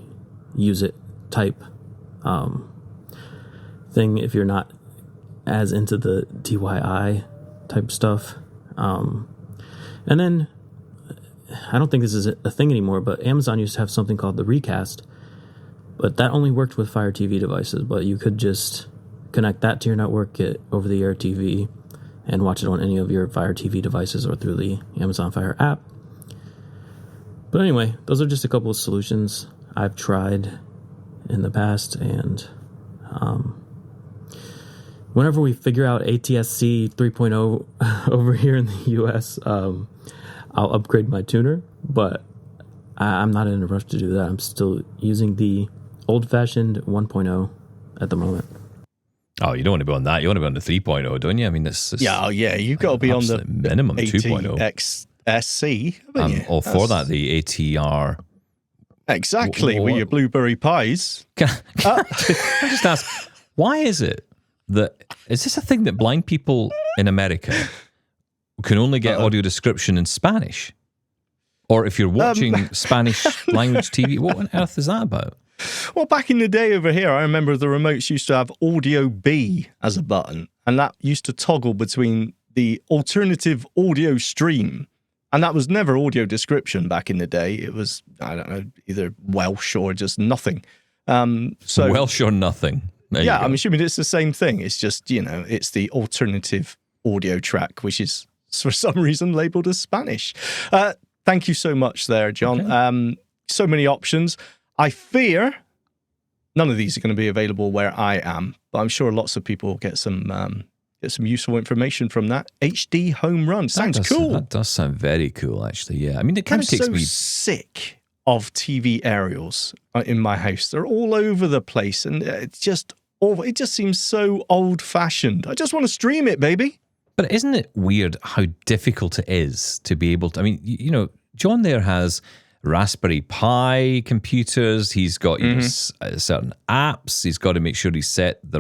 use it type thing if you're not as into the DIY type stuff. And then I don't think this is a thing anymore, but Amazon used to have something called the Recast, but that only worked with Fire TV devices. But you could just connect that to your network, get over-the-air TV, and watch it on any of your Fire TV devices or through the Amazon Fire app. But anyway, those are just a couple of solutions I've tried in the past, and whenever we figure out ATSC 3.0 over here in the US, I'll upgrade my tuner, but I'm not in a rush to do that. I'm still using the old-fashioned 1.0 at the moment. Oh, you don't want to be on that. You want to be on the 3.0, don't you? I mean, this is you've got to be on the minimum 2.0. XSC. I'm all for that, the ATR. Exactly, with your blueberry pies. Can I just ask, why is it that, is this a thing that blind people in America can only get audio description in Spanish? Or if you're watching Spanish language TV, what on earth is that about? Well, back in the day over here, I remember the remotes used to have Audio B as a button, and that used to toggle between the alternative audio stream, and that was never audio description back in the day. It was, I don't know, either Welsh or just nothing. So Welsh or nothing. Yeah, I'm assuming it's the same thing. It's just, it's the alternative audio track, which is for some reason labeled as Spanish. Thank you so much there, John. Okay. So many options. I fear none of these are going to be available where I am, but I'm sure lots of people will get some useful information from that. HD Home Run sounds cool. That does sound very cool, actually. Yeah, I mean, it kind of takes me sick of TV aerials in my house. They're all over the place, and it's just awful. It just seems so old-fashioned. I just want to stream it, baby. But isn't it weird how difficult it is to be able to? I mean, John there has Raspberry Pi computers. He's got certain apps. He's got to make sure he's set the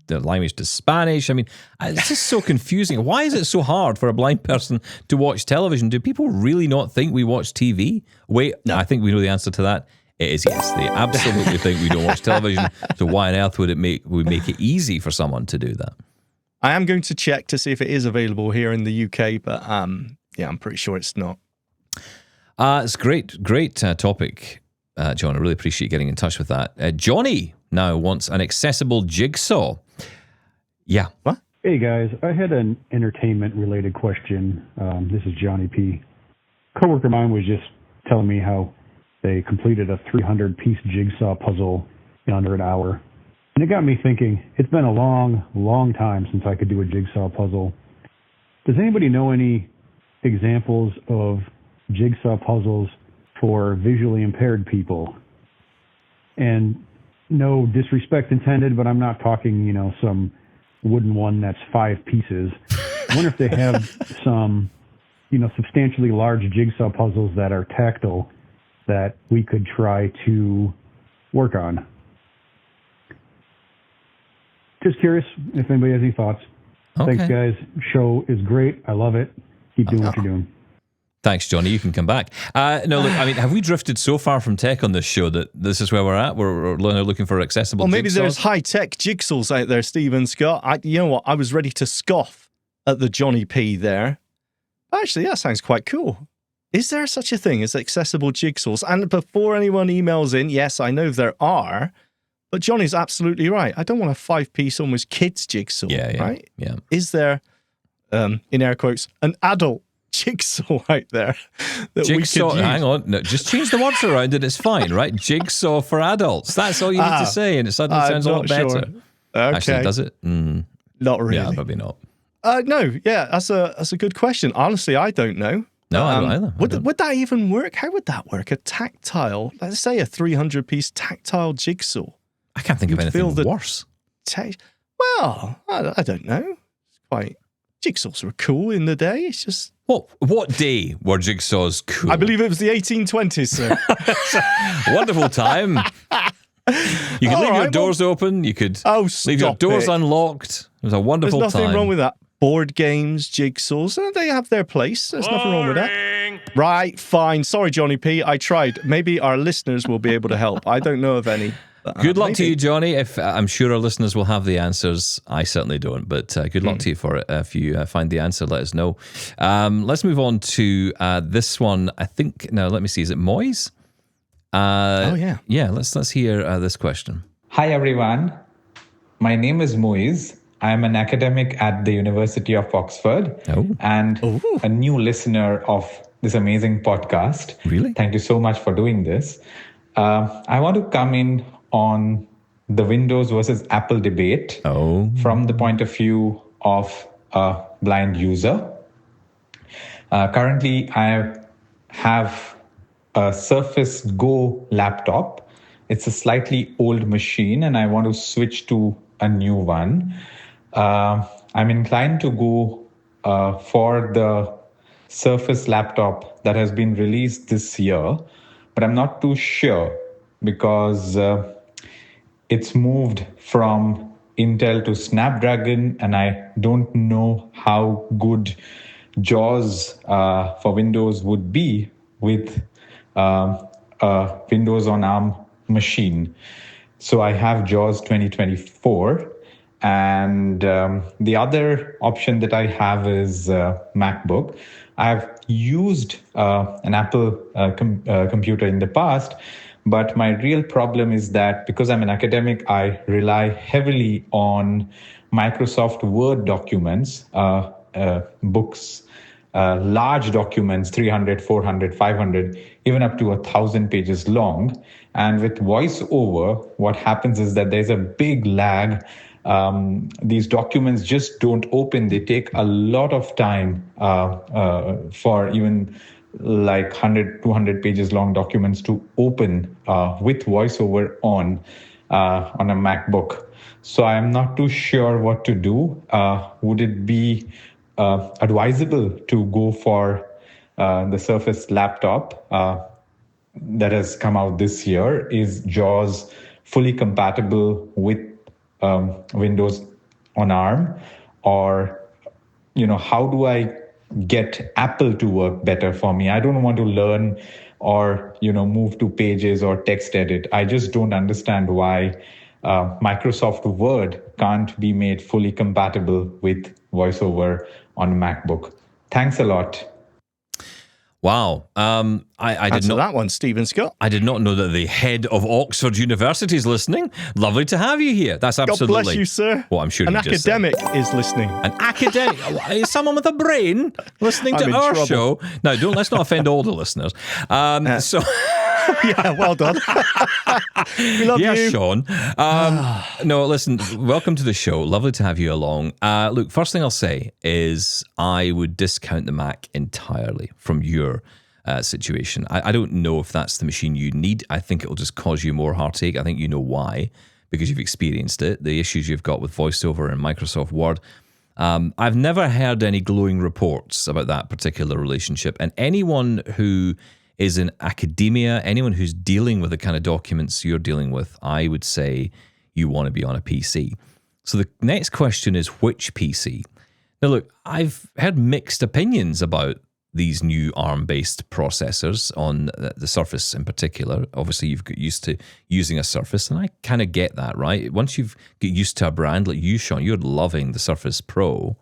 language to Spanish. I mean, it's just so confusing. Why is it so hard for a blind person to watch television? Do people really not think we watch TV? Wait, no. I think we know the answer to that. It is yes. They absolutely think we don't watch television. So why on earth would it make it easy for someone to do that? I am going to check to see if it is available here in the UK, but I'm pretty sure it's not. It's great topic, John. I really appreciate getting in touch with that. Johnny now wants an accessible jigsaw. Yeah. What? Hey, guys. I had an entertainment-related question. This is Johnny P. A coworker of mine was just telling me how they completed a 300-piece jigsaw puzzle in under an hour. And it got me thinking, it's been a long, long time since I could do a jigsaw puzzle. Does anybody know any examples of jigsaw puzzles for visually impaired people? And no disrespect intended, but I'm not talking, some wooden one that's 5 pieces. I wonder if they have some, substantially large jigsaw puzzles that are tactile that we could try to work on. Just curious if anybody has any thoughts. Okay. Thanks, guys. Show is great. I love it. Keep doing what you're doing. Thanks, Johnny. You can come back. No, look, I mean, have we drifted so far from tech on this show that this is where we're at? We're looking for accessible Well, maybe jigsaws? There's high-tech jigsaws out there, Stephen Scott. You know what? I was ready to scoff at the Johnny P there. Actually, that sounds quite cool. Is there such a thing as accessible jigsaws? And before anyone emails in, yes, I know there are, but Johnny's absolutely right. I don't want a 5-piece, almost kids jigsaw, right? Yeah. Is there, in air quotes, an adult jigsaw out there that jigsaw, we could use? hang on, no, just change the words around and it's fine, right? Jigsaw for adults. That's all you need to say, and it suddenly sounds a lot better. Okay. Actually, does it? Not really. Yeah, probably not. No, yeah, that's a good question. Honestly, I don't know. No, I don't either. Would that even work? How would that work? A tactile, let's say a 300-piece tactile jigsaw. I can't think of anything worse. Well, I don't know. Jigsaws were cool in the day. It's just... What day were jigsaws cool? I believe it was the 1820s, sir. Wonderful time. You could leave your doors open. You could leave your doors unlocked. It was a wonderful time. There's nothing wrong with that. Board games, jigsaws, they have their place. There's nothing wrong with that. Right, fine. Sorry, Johnny P. I tried. Maybe our listeners will be able to help. I don't know of any. Good luck to you, Johnny. If I'm sure our listeners will have the answers. I certainly don't, but good luck to you for it. If you find the answer, let us know. Let's move on to this one. I think, now let me see, is it Moyes? Yeah. Yeah, let's hear this question. Hi, everyone. My name is Moyes. I am an academic at the University of Oxford and a new listener of this amazing podcast. Really? Thank you so much for doing this. I want to come in on the Windows versus Apple debate from the point of view of a blind user. Currently, I have a Surface Go laptop. It's a slightly old machine, and I want to switch to a new one. I'm inclined to go for the Surface laptop that has been released this year, but I'm not too sure because it's moved from Intel to Snapdragon, and I don't know how good JAWS for Windows would be with a Windows on ARM machine. So I have JAWS 2024. And the other option that I have is MacBook. I've used an Apple computer in the past, but my real problem is that because I'm an academic, I rely heavily on Microsoft Word documents, books, large documents, 300, 400, 500, even up to 1,000 pages long. And with VoiceOver, what happens is that there's a big lag. These documents just don't open. They take a lot of time for even like 100, 200 pages long documents to open with VoiceOver on a MacBook. So I'm not too sure what to do. Would it be advisable to go for the Surface laptop that has come out this year? Is JAWS fully compatible with Windows on ARM? Or, how do I get Apple to work better for me? I don't want to learn or, move to Pages or text edit. I just don't understand why Microsoft Word can't be made fully compatible with VoiceOver on MacBook. Thanks a lot. Wow. I did not that one, Stephen Scott. I did not know that the head of Oxford University is listening. Lovely to have you here. That's absolutely. God bless you, sir. Well, I'm sure an academic is listening. An academic? Is someone with a brain listening to our show? No, let's not offend all the listeners. So. Yeah, well done. We love you. Shaun. No, listen, welcome to the show. Lovely to have you along. Look, first thing I'll say is I would discount the Mac entirely from your situation. I don't know if that's the machine you need. I think it'll just cause you more heartache. I think you know why, because you've experienced it, the issues you've got with VoiceOver and Microsoft Word. I've never heard any glowing reports about that particular relationship. And anyone who is in academia, anyone who's dealing with the kind of documents you're dealing with, I would say you want to be on a PC. So the next question is which PC? Now look, I've heard mixed opinions about these new ARM-based processors on the Surface in particular. Obviously, you've got used to using a Surface, and I kind of get that, right? Once you've got used to a brand like you, Shaun, you're loving the Surface Pro.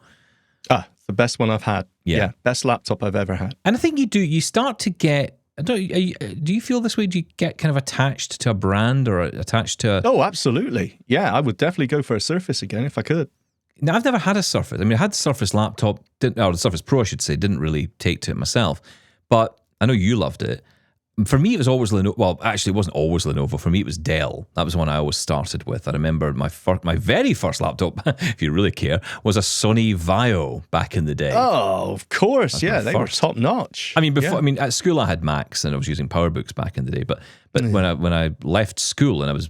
The best one I've had. Yeah, best laptop I've ever had. And I think you start to get, do you feel this way? Do you get kind of attached to a brand or attached to Oh, absolutely. Yeah, I would definitely go for a Surface again if I could. Now, I've never had a Surface. I mean, I had the Surface laptop, or the Surface Pro, I should say, didn't really take to it myself. But I know you loved it. For me, it was always Lenovo. Well, actually, it wasn't always Lenovo. For me, it was Dell. That was the one I always started with. I remember my very first laptop, if you really care, was a Sony Vaio back in the day. Oh, of course. They were top notch. I mean, at school I had Macs and I was using PowerBooks back in the day. But when I left school and I was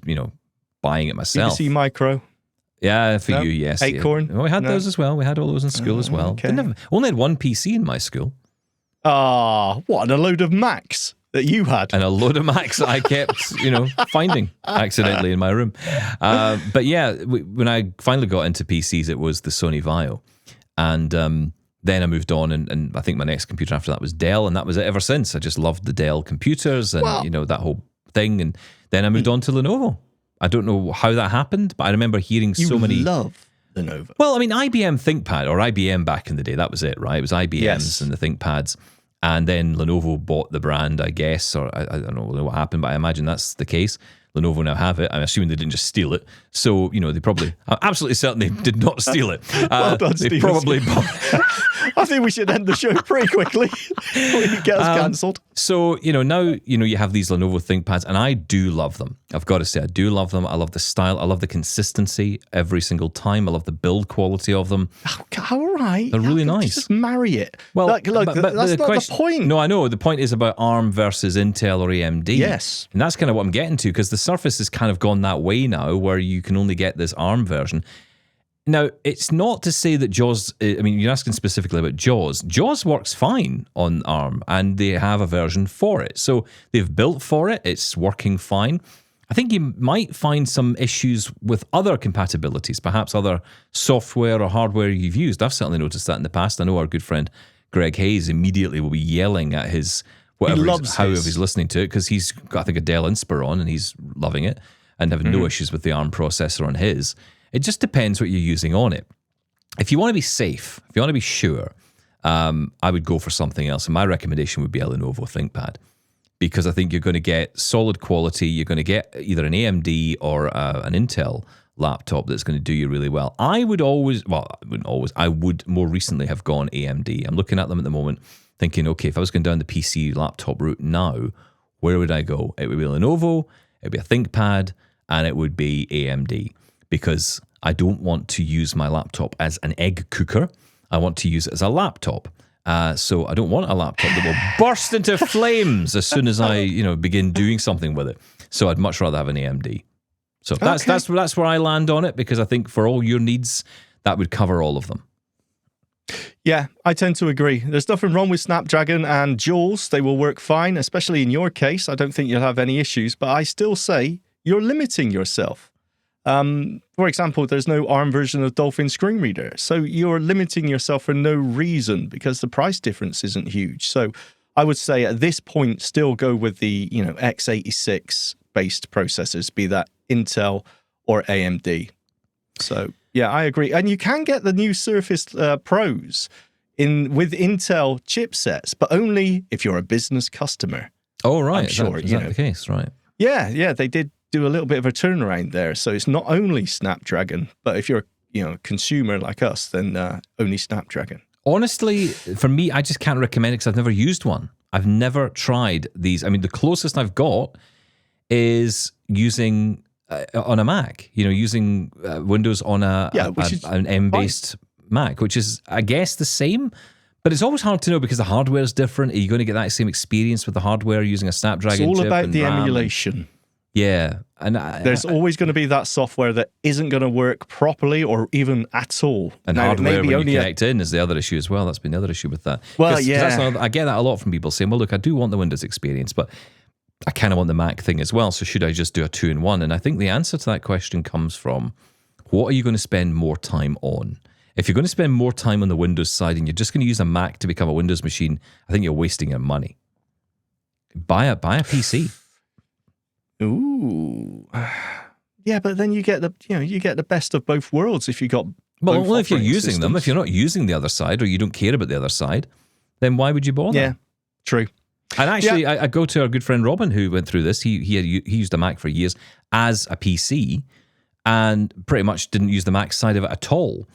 buying it myself, BBC Micro. Yeah, for you, yes. Acorn. Yeah. Well, we had those as well. We had all those in school as well. Okay. Only had one PC in my school. What? And a load of Macs that you had. And a load of Macs that I kept, finding accidentally in my room. But yeah, when I finally got into PCs, it was the Sony Vaio. And then I moved on, and I think my next computer after that was Dell, and that was it ever since. I just loved the Dell computers and, that whole thing. And then I moved on to Lenovo. I don't know how that happened, but I remember hearing so many... You love Lenovo. Well, I mean, IBM ThinkPad, or IBM back in the day, that was it, right? It was IBM's and the ThinkPads. And then Lenovo bought the brand, I guess, or I don't know what happened, but I imagine that's the case. Lenovo now have it. I'm assuming they didn't just steal it. So, they probably, I'm absolutely certain they did not steal it. Well done, they Steve. probably I think we should end the show pretty quickly before we get us cancelled. So, now, you have these Lenovo ThinkPads, and I do love them. I've got to say, I do love them. I love the style. I love the consistency every single time. I love the build quality of them. All right. They're really nice. Just marry it. Well, look, that's not the point. No, I know. The point is about ARM versus Intel or AMD. Yes. And that's kind of what I'm getting to, because the Surface has kind of gone that way now, where you can only get this ARM version. Now, it's not to say that JAWS, you're asking specifically about JAWS. JAWS works fine on ARM, and they have a version for it. So they've built for it. It's working fine. I think you might find some issues with other compatibilities, perhaps other software or hardware you've used. I've certainly noticed that in the past. I know our good friend Greg Hayes immediately will be yelling at his, however he's listening to it, because he's got, I think, a Dell Inspire on, and he's loving it and having no issues with the ARM processor on his. It just depends what you're using on it. If you want to be safe, if you want to be sure, I would go for something else. And my recommendation would be a Lenovo ThinkPad, because I think you're going to get solid quality. You're going to get either an AMD or an Intel laptop that's going to do you really well. I would more recently have gone AMD. I'm looking at them at the moment thinking, okay, if I was going down the PC laptop route now, where would I go? It would be Lenovo, it would be a ThinkPad, and it would be AMD. Because I don't want to use my laptop as an egg cooker. I want to use it as a laptop. So I don't want a laptop that will burst into flames as soon as I, begin doing something with it. So I'd much rather have an AMD. So that's where I land on it, because I think for all your needs, that would cover all of them. Yeah, I tend to agree. There's nothing wrong with Snapdragon and JAWS. They will work fine, especially in your case. I don't think you'll have any issues, but I still say you're limiting yourself. For example, there's no ARM version of Dolphin Screen Reader. So you're limiting yourself for no reason, because the price difference isn't huge. So I would say at this point, still go with the, x86 based processors, be that Intel or AMD. So yeah, I agree. And you can get the new Surface Pros with Intel chipsets, but only if you're a business customer. Oh, right. Is that the case? Right. Yeah, they did do a little bit of a turnaround there. So it's not only Snapdragon, but if you're a consumer like us, then only Snapdragon. Honestly, for me, I just can't recommend it because I've never used one. I've never tried these. I mean, the closest I've got is using on a Mac, using Windows on an M-based Mac, which is, I guess, the same. But it's always hard to know because the hardware is different. Are you going to get that same experience with the hardware using a Snapdragon chip? It's all about the RAM emulation. Yeah. And there's always going to be that software that isn't going to work properly or even at all. And now, hardware when you connect in is the other issue as well. That's been the other issue with that. Well, I get that a lot from people saying, well, look, I do want the Windows experience, but I kind of want the Mac thing as well. So should I just do a 2-in-1? And I think the answer to that question comes from, what are you going to spend more time on? If you're going to spend more time on the Windows side and you're just going to use a Mac to become a Windows machine, I think you're wasting your money. Buy a PC. Ooh, yeah, but then you get the best of both worlds if you got. Well, only if you're using them. If you're not using the other side or you don't care about the other side, then why would you bother? Yeah, true. And actually, I go to our good friend Robin who went through this. He used a Mac for years as a PC, and pretty much didn't use the Mac side of it at all.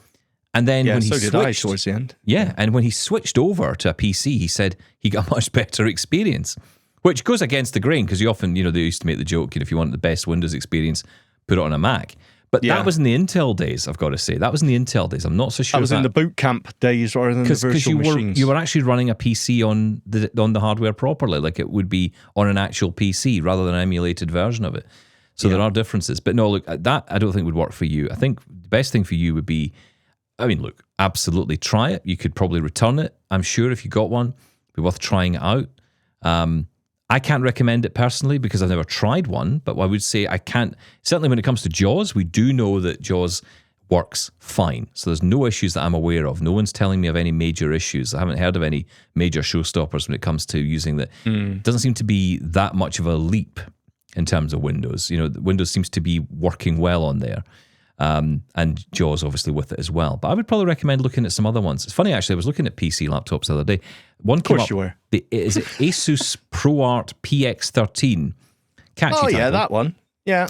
And then when he switched, did I towards the end. Yeah, and when he switched over to a PC, he said he got a much better experience. Which goes against the grain because you often, they used to make the joke, if you want the best Windows experience, put it on a Mac. But that was in the Intel days, I've got to say. That was in the Intel days. I'm not so sure. That was in the boot camp days rather than the virtual machines. You were actually running a PC on the hardware properly, like it would be on an actual PC rather than an emulated version of it. So there are differences. But no, look, that I don't think would work for you. I think the best thing for you would be, look, absolutely try it. You could probably return it. I'm sure if you got one, it'd be worth trying it out. I can't recommend it personally because I've never tried one, but I would say I can't. Certainly when it comes to JAWS, we do know that JAWS works fine. So there's no issues that I'm aware of. No one's telling me of any major issues. I haven't heard of any major showstoppers when it comes to using that. It doesn't seem to be that much of a leap in terms of Windows. Windows seems to be working well on there. And JAWS obviously with it as well. But I would probably recommend looking at some other ones. It's funny, actually, I was looking at PC laptops the other day. One came up, you were. Is it Asus ProArt PX13? Catchy title. Yeah, that one. Yeah.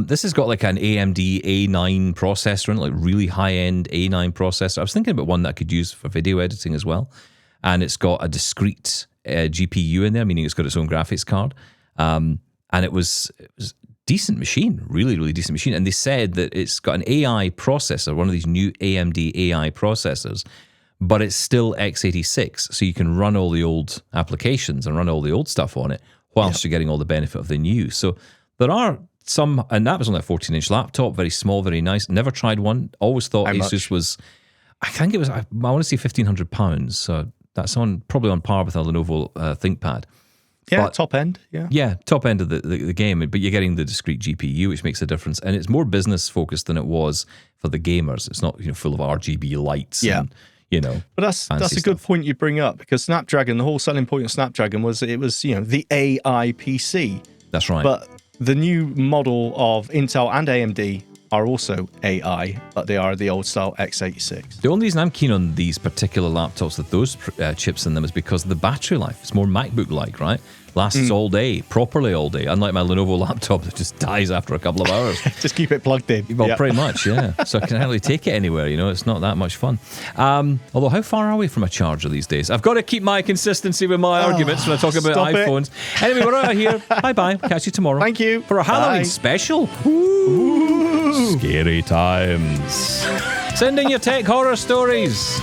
This has got like an AMD A9 processor and like really high-end A9 processor. I was thinking about one that I could use for video editing as well. And it's got a discrete GPU in there, meaning it's got its own graphics card. And it was decent machine, really, really decent machine. And they said that it's got an AI processor, one of these new AMD AI processors, but it's still x86. So you can run all the old applications and run all the old stuff on it whilst you're getting all the benefit of the new. So there are some, and that was on a 14-inch laptop, very small, very nice. Never tried one. Always thought Asus was, I think it was, I want to say £1,500. So that's probably on par with a Lenovo ThinkPad. Yeah, but, top end. Yeah, top end of the game. But you're getting the discrete GPU, which makes a difference. And it's more business focused than it was for the gamers. It's not full of RGB lights. Yeah. And, but that's a good point you bring up, because Snapdragon, the whole selling point of Snapdragon was it was the AI PC. That's right. But the new model of Intel and AMD are also AI, but they are the old style x86. The only reason I'm keen on these particular laptops with those chips in them is because of the battery life. It's more MacBook-like, right? Lasts all day, properly all day, unlike my Lenovo laptop that just dies after a couple of hours. Just keep it plugged in. Well, pretty much, yeah. So I can hardly take it anywhere, it's not that much fun. Although, how far are we from a charger these days? I've got to keep my consistency with my arguments when I talk about iPhones. Anyway, we're out of here. Bye-bye. Catch you tomorrow. Thank you. For a Halloween special. Ooh. Scary times. Send in your tech horror stories.